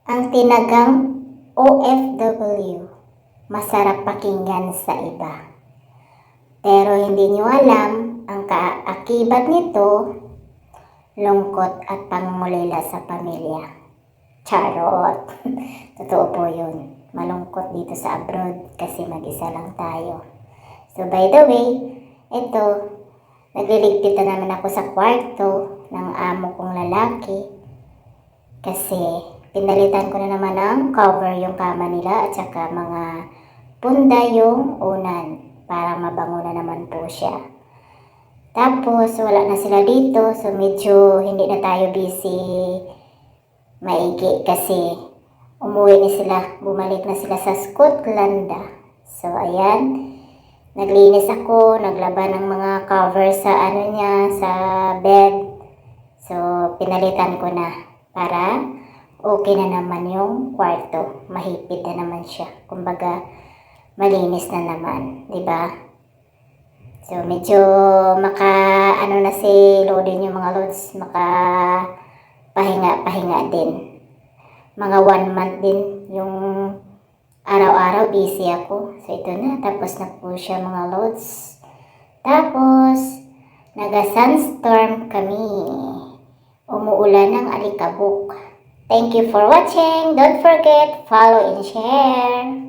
Ang tinagang OFW, masarap pakinggan sa iba. Pero hindi nyo alam, ang kaakibat nito, lungkot at pangmulila sa pamilya. Charot! Totoo po yun. Malungkot dito sa abroad kasi mag-isa lang tayo. So by the way, ito, nagliligpitan naman ako sa kwarto ng amo kong lalaki kasi pinalitan ko na naman ng cover yung kama nila at saka mga punda yung unan para mabango na naman po siya. Tapos wala na sila dito, so medyo hindi na tayo busy maigi kasi umuwi na sila, bumalik na sila sa Scotland. So ayan, naglinis ako, naglaba ng mga cover sa niya, sa bed. So pinalitan ko na para okay na naman yung kwarto. Mahipid na naman siya. Kumbaga, malinis na naman, 'di ba? So medyo na si Lodi yung mga loads, pahinga din. Mga 1 month din yung araw-araw busy ako. So ito na, tapos na po siya mga loads. Tapos, naga-sunstorm kami. Umuulan ng alikabok. Thank you for watching. Don't forget, follow and share.